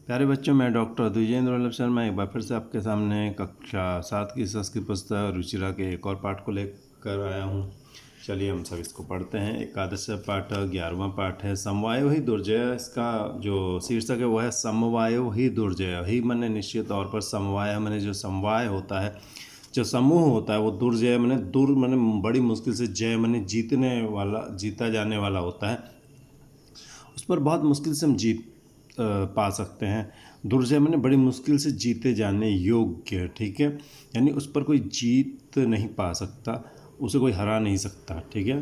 प्यारे बच्चों, मैं डॉक्टर द्विजेंद्र वल्लभ शर्मा एक बार फिर से आपके सामने कक्षा 7 की संस्कृत पुस्तक रुचिरा के एक और पाठ को लेकर आया हूँ। चलिए हम सब इसको पढ़ते हैं। एकादश पाठ 11वां पाठ है समवायो ही दुर्जय। इसका जो शीर्षक है वो है समवायो ही दुर्जय। ही मैंने निश्चित तौर पर समवाय मैंने जो समवाय होता है, जो समूह होता है, वो दुर्जय मैंने दूर मैंने बड़ी मुश्किल से, जय मैंने जीतने वाला, जीता जाने वाला होता है। उस पर बहुत मुश्किल से हम जीत पा सकते हैं। दुर्जय मैंने बड़ी मुश्किल से जीते जाने योग्य, ठीक है, यानी उस पर कोई जीत नहीं पा सकता, उसे कोई हरा नहीं सकता, ठीक है।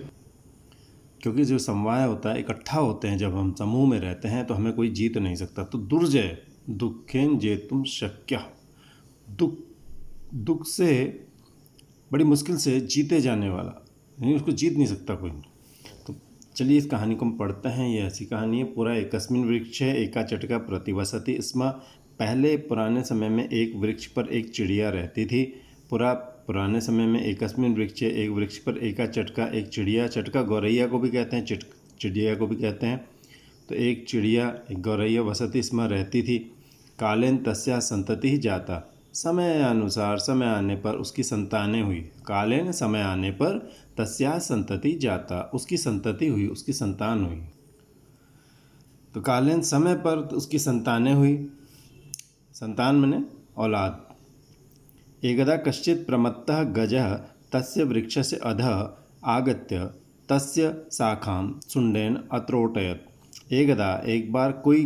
क्योंकि जो समवाय होता है, इकट्ठा होते हैं, जब हम समूह में रहते हैं तो हमें कोई जीत नहीं सकता। तो दुर्जय दुखेन जेतुम शक्य, दुख दुख से बड़ी मुश्किल से जीते जाने वाला, यानी उसको जीत नहीं सकता कोई। तो चलिए इस कहानी को हम पढ़ते हैं। ये ऐसी कहानी है। पूरा एकस्मिन वृक्षे एका चटका प्रतिवसति। इसमें पहले पुराने समय में एक वृक्ष पर एक चिड़िया रहती थी। पुराने समय में एकस्मिन वृक्षे, एक वृक्ष पर एका चटका, एक चिड़िया। चटका गौरैया को भी कहते हैं, चिड़िया को भी कहते हैं। तो एक चिड़िया, एक गौरैया वसति इसमें रहती थी। कालेन तस्या संतति ही जाता। समय अनुसार, समय आने पर उसकी संतानें हुई। कालेन, समय आने पर, तस्या संतति जाता, उसकी संतति हुई, उसकी संतान हुई। तो कालेन, समय पर उसकी संतानें हुई। संतान माने औलाद। एकदा कश्चित् प्रमत्तः गजः तस्य वृक्षस्य अधः आगत्य तस्य शाखां शुण्डेन अत्रोटयत्। एकदा, एक बार, कोई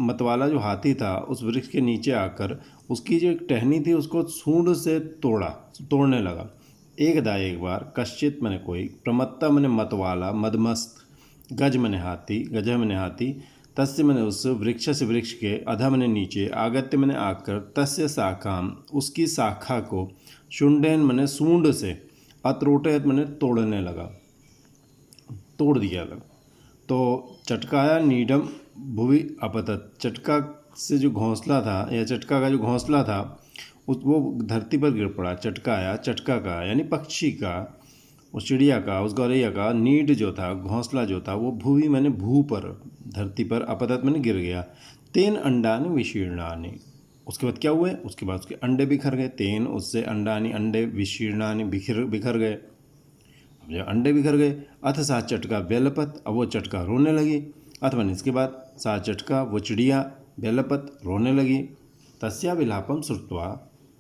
मतवाला जो हाथी था उस वृक्ष के नीचे आकर उसकी जो एक टहनी थी उसको सूंड से तोड़ने लगा। एकदा, एक बार, कश्चित मैंने कोई, प्रमत्ता मैंने मतवाला, मदमस्त, गज मैंने हाथी, गज मैंने हाथी, तस्य मैंने उस, वृक्ष से वृक्ष के, अधा मैंने नीचे, आगत्य मैंने आकर, तस्य शाखाम उसकी शाखा को, शुंडेन मैंने सूंड से, अत्रोटयत मैंने तोड़ने लगा, तोड़ दिया लगा। तो चटकाया नीडम भुवि अपतत। चटका से जो घोंसला था, या चटका का जो घोंसला था, वो धरती पर गिर पड़ा। चटकाया, चटका का यानी पक्षी का, उस चिड़िया का, उस गौरैया का नीड जो था, घोंसला जो था, वो भूवि मैंने भू पर, धरती पर, अपतत मैंने गिर गया। तेन अंडानि विशीर्णानि। उसके बाद क्या हुए? उसके बाद उसके अंडे बिखर गए। तेन, उससे, अंडानि अंडे, विशीर्णानि बिखर गए। अब जब अंडे बिखर गए, अथ सा चटका व्यलपत, अब वो चटका रोने लगी। अथवा इसके बाद सा चटका, वो चिड़िया, व्यलपत रोने लगी। तस्या विलापम श्रुत्वा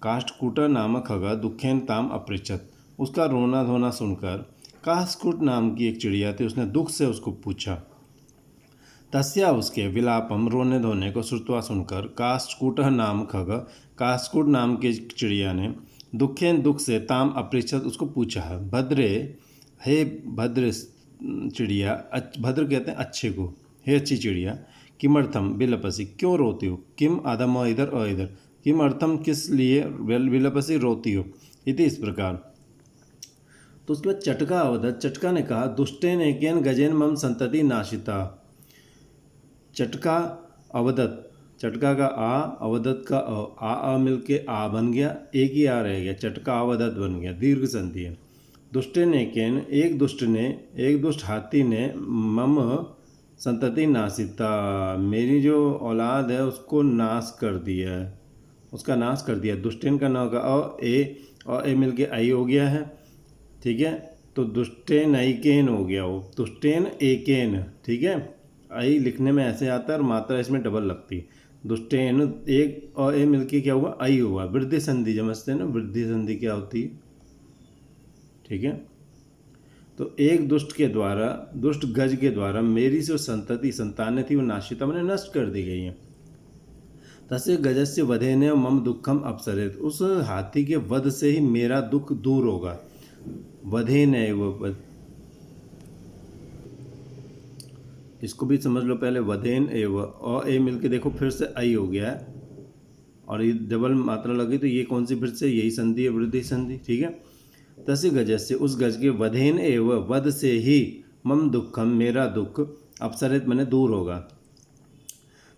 काष्ठकूट नामक खग दुखेन ताम अपृच्छत। उसका रोना धोना सुनकर काष्ठकूट नाम की एक चिड़िया थी, उसने दुख से उसको पूछा। तस्या, उसके, विलापम रोने धोने को, श्रुत्वा सुनकर, काष्ठकूट नाम खग, काष्ठकूट नाम की चिड़िया ने, दुखेन दुख से, ताम अपृच्छत उसको पूछा। भद्रे, हे भद्र चिड़िया, भद्र कहते हैं अच्छे को, हे अच्छी चिड़िया, किमर्थम विलपसी, क्यों रोती हो? किम आदम इधर और इधर, किम अर्थम किस लिए, विलपसी रोती हो, इति इस प्रकार। तो उसके बाद चटका अवदत, चटका ने कहा, दुष्टेन एकेन गजेन मम संतति नाशिता। चटका अवदत, चटका का आ, अवदत का आ मिलके आ बन गया, एक ही आ रह गया, चटका अवदत बन गया, दीर्घ संधि है। दुष्टेन एकेन, एक दुष्ट ने, एक दुष्ट हाथी ने, मम संतति नाशिता, मेरी जो औलाद है उसको नाश कर दिया है, उसका नाश कर दिया। दुष्टेन का नाम का और ए मिल के आई हो गया है, ठीक है। तो दुष्टेन ऐकेन हो गया वो, दुष्टेन एकेन, ठीक है। आई लिखने में ऐसे आता है और मात्रा इसमें डबल लगती। दुष्टेन, एक और ए मिल के क्या हुआ? आई हुआ। वृद्धि संधि समझते हैं ना, वृद्धि संधि क्या होती है, ठीक है। तो एक दुष्ट के द्वारा, दुष्ट गज के द्वारा मेरी जो संतति, संतानें थी, वो नाशिता मैंने नष्ट कर दी गई हैं। तस्य गजस्य वधेन मम दुखम अपसरेत। उस हाथी के वध से ही मेरा दुख दूर होगा। वधेन, वो, इसको भी समझ लो पहले, वधेन एव, और ए मिलके देखो फिर से आई हो गया है, और ये डबल मात्रा लगी, तो ये कौन सी फिर से, यही संधि है, वृद्धि संधि, ठीक है। तस्य गजस्य, उस गज के, वधेन एव, वध से ही, मम दुखम, मेरा दुख, अपसरित मैंने दूर होगा।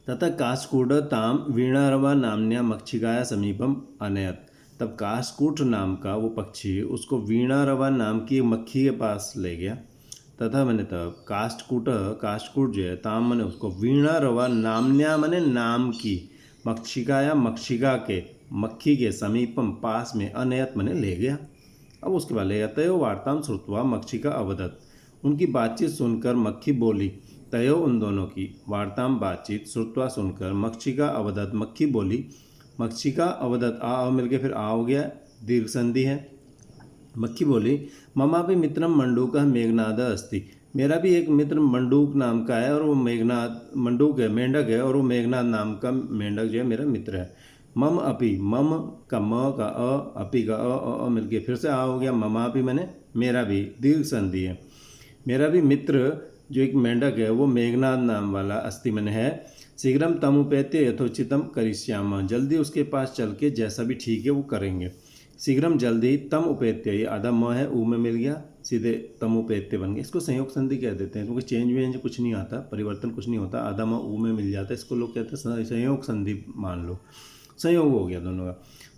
तथा काष्ठकूट ताम वीणारवा नाम्या मक्षिकाया समीपम अनयत। तब काष्ठकूट नाम का वो पक्षी उसको वीणारवा नाम की मक्खी के पास ले गया। तथा मैंने तब काष्ठकूट, काष्ठकूट जो है ताम मैंने उसको, वीणा रवा नाम्या मैंने नाम की, मक्षिका या मक्षिका के, मक्खी के, समीपम पास में, अनयत मैंने ले गया। अब उसके बाद ले गया। तयो वार्ताम श्रुत्वा मक्षिका अवदत, उनकी बातचीत सुनकर मक्खी बोली। तयो उन दोनों की, वार्ताम बातचीत, श्रुत्वा सुनकर, मक्षिका अवदत मक्खी बोली। मक्षिका अवदत आ मिलके फिर आ हो गया, दीर्घ संधि है। मक्खी बोली ममा भी मित्रम मंडूक मेघनाद अस्ति, मेरा भी एक मित्र मंडूक नाम का है और वो मेघनाद, मंडूक है मेंढक है और वो मेघनाद नाम का मेंढक जो है मेरा मित्र है। मम अपि, मम का म का अपि का अ मिलके फिर से आ हो गया। ममा अपि मैंने मेरा भी, दीर्घ संधि है। मेरा भी मित्र जो एक मेंढक है वो मेघनाद नाम वाला अस्ति मैंने है। शीघ्रम तमुपेत्य यथोचितम करिष्याम, जल्दी उसके पास चल के जैसा भी ठीक है वो करेंगे। शीघ्रम जल्दी, तम उपेत्य, ये आधा म है ऊ में मिल गया, सीधे तम उपेत्य बन गया। इसको संयोग संधि कह देते हैं क्योंकि चेंज वेंज कुछ नहीं आता, परिवर्तन कुछ नहीं होता, आधा म ऊ में मिल जाता है, इसको लोग कहते हैं संयोग संधि मान लो, संयोग हो गया दोनों का।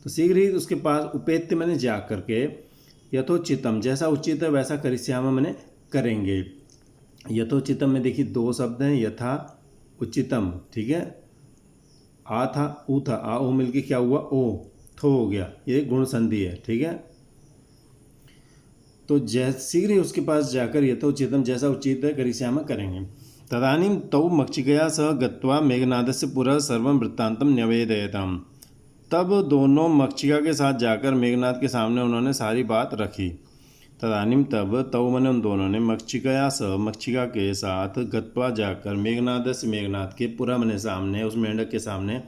तो शीघ्र ही उसके पास, उपेत्य मैंने जा करके, यथोचितम जैसा उचित है वैसा करिष्याम मैंने करेंगे। यथोचितम में देखिए दो शब्द हैं, यथा उचितम, ठीक है, आ था ऊ था, आ ओ मिलके क्या हुआ ओ, थो हो गया, ये गुण संधि है, ठीक है। तो शीघ्र ही उसके पास जाकर यथोचितम जैसा उचित है करिष्याम करेंगे। तदानीं तौ मक्षिकया सह गत्वा मेघनादस्य पुरः सर्वं वृत्तान्तं न्यवेदयताम्, तब दोनों मक्षिका के साथ जाकर मेघनाद के सामने उन्होंने सारी बात रखी। तदानीम तब, तव मैंने उन दोनों ने, मक्षिकया सह मक्षिका के साथ, गत्वा जाकर, मेघनादस्य मेघनाद के, पुरा मैंने सामने, उस मेंढक के सामने,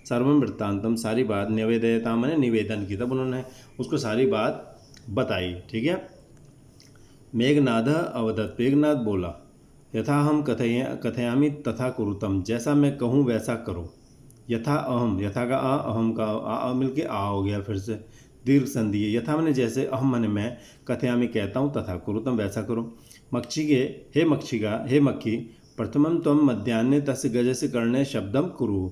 सर्वम वृत्तांतम सारी बात, निवेदयता मैंने निवेदन की, तब उन्होंने उसको सारी बात बताई, ठीक है। मेघनाद अवदत, मेघनाद बोला, यथा हम कथयामि तथा कुरुतम, जैसा मैं कहूँ वैसा करो। यथा अहम, यथा का आ, अहम का आ मिलके आ हो गया, फिर से दीर्घ संधि है। यथा मैंने जैसे, अहम मैंने मैं, कथयामि कहता हूँ, तथा कुरुतम वैसा करो। मक्षिके, हे मक्षिका, हे मक्खी, प्रथमम त्वम मध्याह्ने तस्य गजस्य कर्णे शब्दम कुरु,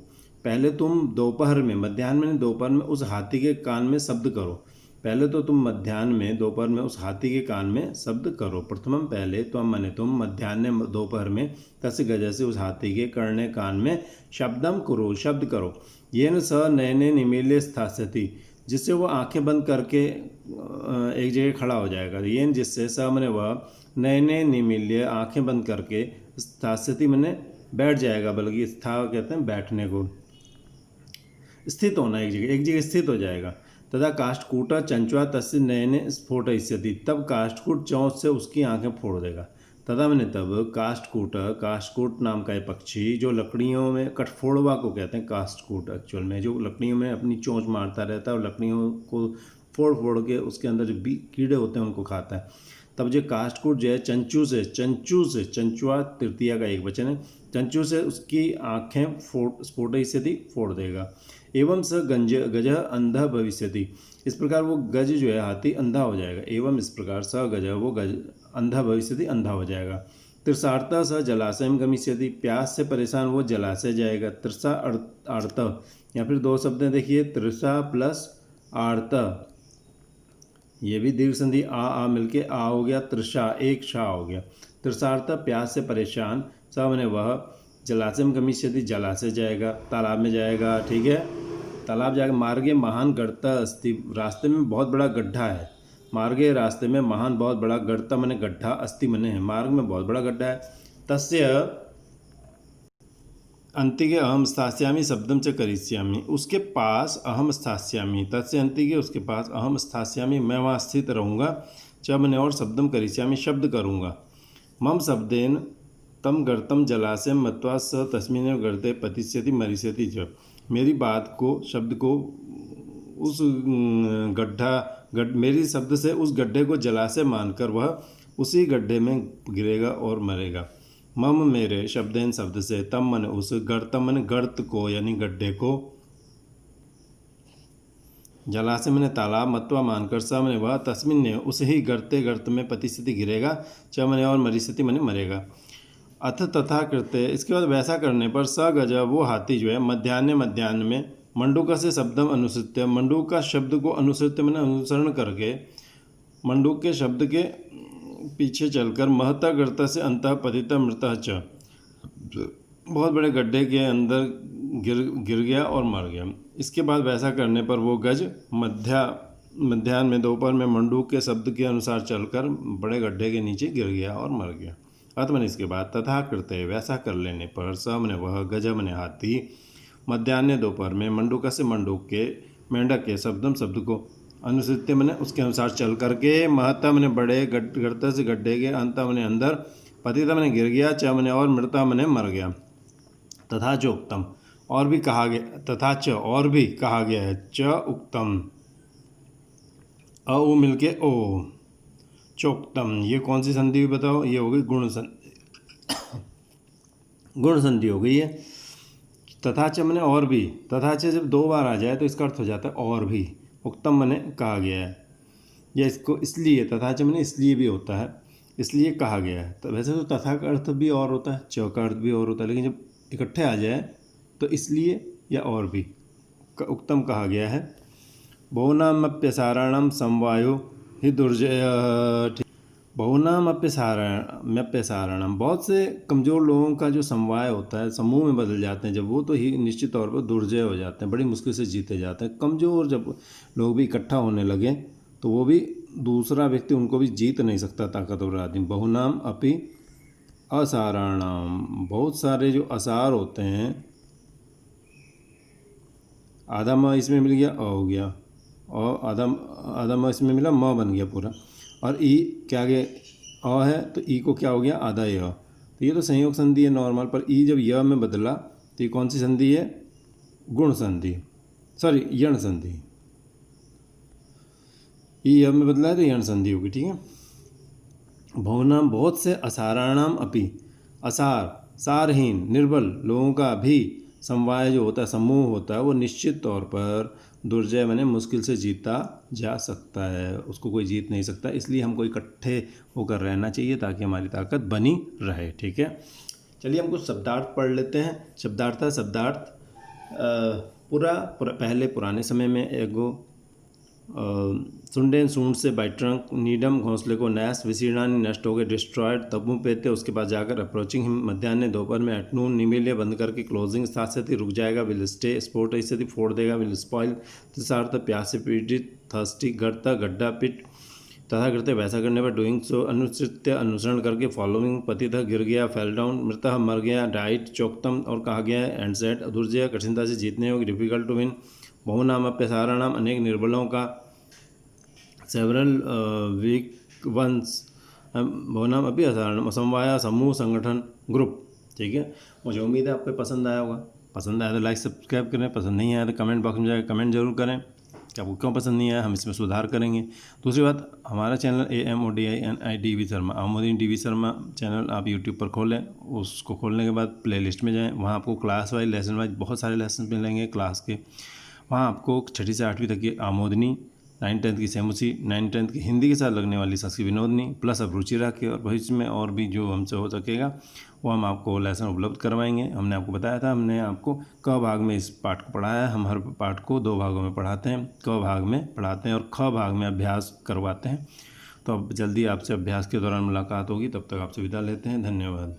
पहले तुम दोपहर में, मध्याह्न में दोपहर में, उस हाथी के कान में शब्द करो। पहले तो तुम मध्याह्न में दोपहर में उस हाथी के कान में शब्द करो। प्रथमम पहले, त्वम माने तुम, मध्याह्न दोपहर में, तस्य गजस्य उस हाथी के कर्णे कान में, शब्दम कुरु शब्द करो। येन स नयने निमील्य स्थास्यति, जिससे वो आंखें बंद करके एक जगह खड़ा हो जाएगा। येन जिससे, स मैंने वह, नयने निमील्य आंखें बंद करके, स्थास्यति मैंने बैठ जाएगा, बल्कि स्था कहते हैं बैठने को, स्थित होना, एक जगह स्थित हो जाएगा। तथा काष्ठकूट चंचुआ तस्य नयने स्फोटयिष्यति, तब काष्ठकूट चोंच से उसकी आंखें फोड़ देगा। तथा मैंने तब काष्ठकूट, काष्ठकूट नाम का एक पक्षी जो लकड़ियों में, कठफोड़वा को कहते हैं काष्ठकूट एक्चुअल में, जो लकड़ियों में अपनी चोंच मारता रहता है और लकड़ियों को फोड़ फोड़ के उसके अंदर जो कीड़े होते हैं उनको खाता है। तब जो काष्ठकूट जो है चंचू से, चंचुआ तृतीया का एक वचन है, चंचू से उसकी आँखें स्फोटयिष्यति फोड़ देगा। एवं स गज अंधा भविष्यति, इस प्रकार वो गज जो है हाथी अंधा हो जाएगा। एवं इस प्रकार स गज, वो गज, अंधा भविष्यति अंधा हो जाएगा। तृषार्थ स जलाशयम गमिष्यति, प्यास से परेशान वो जलाशय जाएगा। तृषा आर्त, या फिर दो शब्द देखिए, तृषा प्लस आर्त, ये भी दीर्घ संधि आ मिलके आ हो गया, तृषा एक शा हो गया। तृषार्थ प्यास से परेशान, स मैंने वह, जलाशय में गमिष्यति जलाशय जाएगा, तालाब में जाएगा, ठीक है, तालाब जाएगा। मार्गे महान गढ़ता अस्ति, रास्ते में बहुत बड़ा गड्ढा है। मार्गे रास्ते में, महान बहुत बड़ा, गढ़ता मैंने गड्ढा, अस्ति मैंने है, मार्ग में बहुत बड़ा गड्ढा है। तस्य अंतिके अहम स्थास्यामि शब्दम च करिष्यामि, उसके पास अहम स्थास्यामि, तस्य अंतिके उसके पास, अहम स्थास्यामि मैं वहाँ स्थित रहूँगा, च मैंने और शब्दम करिष्यामि शब्द करूँगा। मम शब्देन तम गर्तम जलाशय मत्वा स तस्मिन् गर्ते पतिष्यति मरिष्यति च, मेरी बात को, शब्द को, उस मेरी शब्द से उस गड्ढे को जलाशय मानकर वह उसी गड्ढे में गिरेगा और मरेगा। मम मेरे, शब्देन शब्द से, तम मन उस, गर्तम मन गर्त को यानी गड्ढे को, जलाशय मैंने तालाब, मत्वा मानकर, स मैंने वह, तस्मिन् ने उस ही गर्ते गर्त में पतिष्यति गिरेगा, च मैंने और मरिष्यति मैंने मरेगा। अथ तथा कृत्य, इसके बाद वैसा करने पर, स गज वो हाथी जो है, मध्याह्न में, मंडूक से शब्दम अनुसृत्य, मंडूक का शब्द को अनुसृत्य मैंने अनुसरण करके, मंडूक के शब्द के पीछे चलकर महता गर्त से अंतः पतिता मृतः च, बहुत बड़े गड्ढे के अंदर गिर गया और मर गया। इसके बाद वैसा करने पर वो गज मध्याह्न में दोपहर में मंडूक के शब्द के अनुसार चलकर बड़े गड्ढे के नीचे गिर गया और मर गया। अतः इसके बाद तथा करते वैसा कर लेने पर स मने वह, गज मने हाथी, मध्याह्न दोपहर में मंडूक से मंडूक के, मेंढक के शब्द को, अनुसृत्य मने उसके अनुसार चल करके, महत्ता मने बड़े, गर्त से गड्ढे के, अंत मने अंदर, पतिता मने गिर गया, च मने और, मृता मने मर गया। तथा च उक्तम और भी कहा गया, तथा च और भी कहा गया है, च उक्तम अ मिलके ओ, चोक्तम। ये कौन सी संधि हुई बताओ? ये हो गई गुण संधि हो गई है। तथा च मने और भी, तथा च जब 2 बार आ जाए तो इसका अर्थ हो जाता है और भी। उक्तम मने कहा गया है, या इसको इसलिए, तथा च मने इसलिए भी होता है, इसलिए कहा गया है। तो वैसे तो तथा का अर्थ भी और होता है, च का अर्थ भी और होता है, लेकिन जब इकट्ठे आ जाए तो इसलिए या और भी उक्तम कहा गया है। बहुनामप्यसाराणाम समवायो ही दुर्जय, बहुनामप्यसाराणाम बहुत से कमज़ोर लोगों का जो समवाय होता है, समूह में बदल जाते हैं जब वो, तो ही निश्चित तौर पर दुर्जय हो जाते हैं, बड़ी मुश्किल से जीते जाते हैं। कमज़ोर जब लोग भी इकट्ठा होने लगे तो वो भी, दूसरा व्यक्ति उनको भी जीत नहीं सकता, ताकतवर आदमी। बहुनाम अपि असाराणाम, बहुत सारे जो असार होते हैं, आधा म इसमें मिल गया, अ हो गया, और आधा म इसमें मिला, म बन गया पूरा, और ई क्या आगे अ है तो ई को क्या हो गया, आधा य। तो ये तो संयोग संधि है नॉर्मल, पर ई जब य में बदला तो ये कौन सी संधि है? गुण संधि, सॉरी यण संधि। ई य में बदला है तो यण संधि होगी, ठीक है। बहुनाम बहुत से, असाराणाम अपि, असार सारहीन निर्बल लोगों का भी समवाय जो होता है, समूह होता है, वो निश्चित तौर पर दुर्जय माने मुश्किल से जीता जा सकता है, उसको कोई जीत नहीं सकता। इसलिए हमको इकट्ठे होकर रहना चाहिए ताकि हमारी ताकत बनी रहे, ठीक है। चलिए हम कुछ शब्दार्थ पढ़ लेते हैं। शब्दार्थ पहले पुराने समय में एगो सुंडेन सूंड से बाई ट्रंक, नीडम घोंसले को, नैस विशीर्णानी नष्ट हो गए, डिस्ट्रॉयड, तब्बू पेते, उसके बाद जाकर अप्रोचिंग हिम, मध्याह्न दोपहर में, एटनून निमिले बंद करके, क्लोजिंग साथ से रुक जाएगा, विल स्टे, स्पोर्ट ऐसे फोड़ देगा, विल स्पॉइल, तृषार्थ प्यास से पीड़ित, थर्स्टी, गढ़ता गड्ढा पिट, तथा करते वैसा करने पर, डूइंग सो अनुसृत्य अनुसरण करके, फॉलोइंग पतितः गिर गया, फेल डाउन, मृतः मर गया, डाइट चोक्तम और कहा गया है, एंड सेट दुर्जय कठिनता से जीतने होगी, डिफिकल्ट टू विन, बहुनामप्यसाराणाम अनेक निर्बलों का, सेवरल वीक वंस, बहुनाम अपि असाराणाम, समवाय समूह संगठन ग्रुप, ठीक है। मुझे उम्मीद है आपको पसंद आया होगा। पसंद आया तो लाइक सब्सक्राइब करें, पसंद नहीं आया तो कमेंट बॉक्स में जाकर कमेंट जरूर करें कि आपको क्यों पसंद नहीं आया, हम इसमें सुधार करेंगे। दूसरी बात, हमारा channel AMODINI Sharma, Amodini DV Sharma channel आप यूट्यूब पर खोलें, उसको खोलने के बाद प्लेलिस्ट में जाएं, वहाँ आपको क्लास वाइज, लेसन वाइज बहुत सारे लेसन मिलेंगे क्लास के। वहाँ आपको 6ठी से 8वीं तक की आमोदनी, 9th-10th की सेमुसी, 9th-10th की हिंदी के साथ लगने वाली संस्कृत विनोदनी, प्लस अब रुचिरा के, और भविष्य में और भी जो हमसे हो सकेगा वो हम आपको लेसन उपलब्ध करवाएंगे। हमने आपको बताया था, हमने आपको क भाग में इस पाठ को पढ़ाया है। हम हर पाठ को 2 भागों में पढ़ाते हैं, क भाग में पढ़ाते हैं और ख भाग में अभ्यास करवाते हैं। तो अब जल्दी आपसे अभ्यास के दौरान मुलाकात होगी, तब तक आपसे विदा लेते हैं। धन्यवाद।